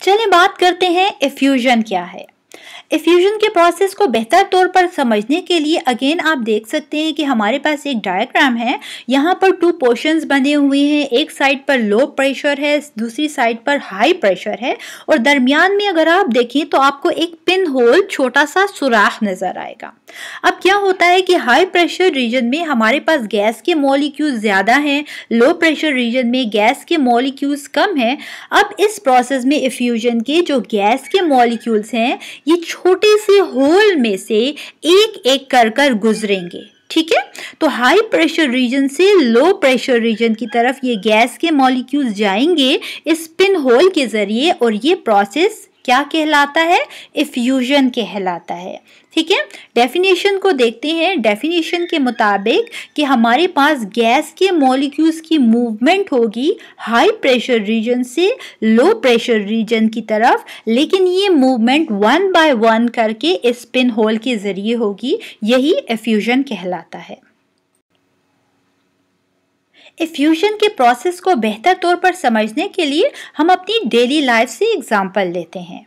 चलिए बात करते हैं इफ्यूजन क्या है। इफ्यूजन के प्रोसेस को बेहतर तौर पर समझने के लिए अगेन आप देख सकते हैं कि हमारे पास एक डायग्राम है। यहाँ पर 2 पोर्शंस बने हुए हैं, एक साइड पर लो प्रेशर है, दूसरी साइड पर हाई प्रेशर है और दरमियान में अगर आप देखें तो आपको एक पिन होल छोटा सा सुराख नजर आएगा। अब क्या होता है कि हाई प्रेशर रीजन में हमारे पास गैस के मॉलिक्यूल्स ज़्यादा हैं, लो प्रेशर रीजन में गैस के मॉलिक्यूल्स कम हैं। अब इस प्रोसेस में इफ्यूजन के जो गैस के मॉलिक्यूल्स हैं ये छोटे से होल में से एक एक कर गुजरेंगे। ठीक है, तो हाई प्रेशर रीजन से लो प्रेशर रीजन की तरफ ये गैस के मॉलिक्यूल्स जाएंगे इस पिन होल के जरिए और ये प्रोसेस क्या कहलाता है? इफ्यूजन कहलाता है। ठीक है, डेफिनेशन को देखते हैं। डेफिनेशन के मुताबिक कि हमारे पास गैस के मॉलिक्यूल्स की मूवमेंट होगी हाई प्रेशर रीजन से लो प्रेशर रीजन की तरफ, लेकिन ये मूवमेंट 1 बाय 1 करके इस पिन होल के जरिए होगी। यही इफ्यूजन कहलाता है। इफ्यूजन के प्रोसेस को बेहतर तौर पर समझने के लिए हम अपनी डेली लाइफ से एग्जाम्पल लेते हैं।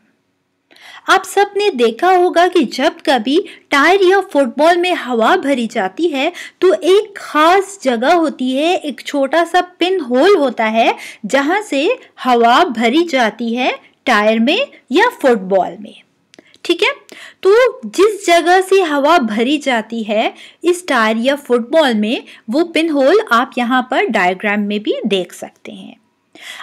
आप सब ने देखा होगा कि जब कभी टायर या फुटबॉल में हवा भरी जाती है तो एक खास जगह होती है, एक छोटा सा पिन होल होता है जहां से हवा भरी जाती है टायर में या फुटबॉल में। ठीक है, तो जिस जगह से हवा भरी जाती है इस टायर या फुटबॉल में, वो पिन होल आप यहाँ पर डायग्राम में भी देख सकते हैं।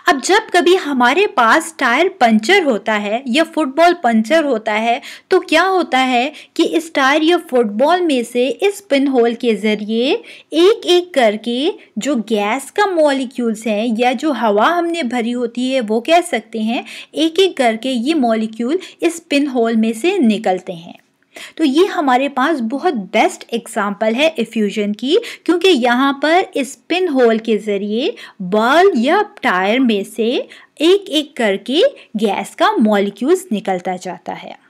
अब जब कभी हमारे पास टायर पंचर होता है या फुटबॉल पंचर होता है तो क्या होता है कि इस टायर या फुटबॉल में से इस पिन होल के जरिए एक एक करके जो गैस का मॉलिक्यूल्स हैं या जो हवा हमने भरी होती है वो कह सकते हैं, एक एक करके ये मॉलिक्यूल इस पिन होल में से निकलते हैं। तो ये हमारे पास बहुत बेस्ट एग्जाम्पल है इफ्यूजन की, क्योंकि यहाँ पर इस पिन होल के जरिए बॉल या टायर में से एक एक करके गैस का मॉलिक्यूल्स निकलता जाता है।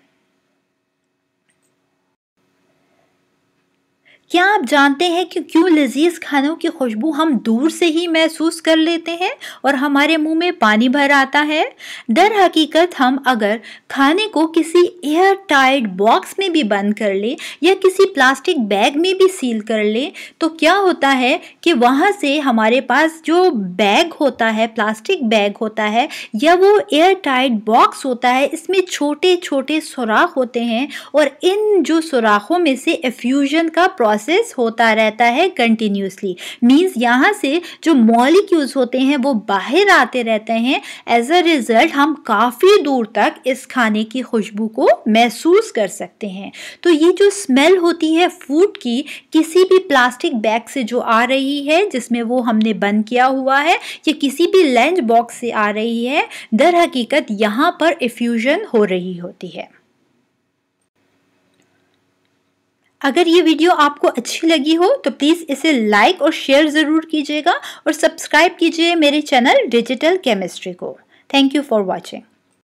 क्या आप जानते हैं कि क्यों लजीज खानों की खुशबू हम दूर से ही महसूस कर लेते हैं और हमारे मुंह में पानी भर आता है? दर हकीकत हम अगर खाने को किसी एयर टाइट बॉक्स में भी बंद कर ले या किसी प्लास्टिक बैग में भी सील कर ले तो क्या होता है कि वहाँ से हमारे पास जो बैग होता है, प्लास्टिक बैग होता है या वो एयर टाइट बॉक्स होता है, इसमें छोटे छोटे सुराख होते हैं और इन जो सुराखों में से इफ्यूजन का प्रोसेस होता रहता है कंटिन्यूसली। मींस यहाँ से जो मॉलिक्यूल्स होते हैं वो बाहर आते रहते हैं। एज अ रिजल्ट हम काफ़ी दूर तक इस खाने की खुशबू को महसूस कर सकते हैं। तो ये जो स्मेल होती है फूड की किसी भी प्लास्टिक बैग से जो आ रही है जिसमें वो हमने बंद किया हुआ है या किसी भी लंच बॉक्स से आ रही है, दर हकीकत यहाँ पर इफ्यूजन हो रही होती है। अगर ये वीडियो आपको अच्छी लगी हो तो प्लीज़ इसे लाइक और शेयर ज़रूर कीजिएगा और सब्सक्राइब कीजिए मेरे चैनल डिजिटल केमिस्ट्री को। Thank you for watching.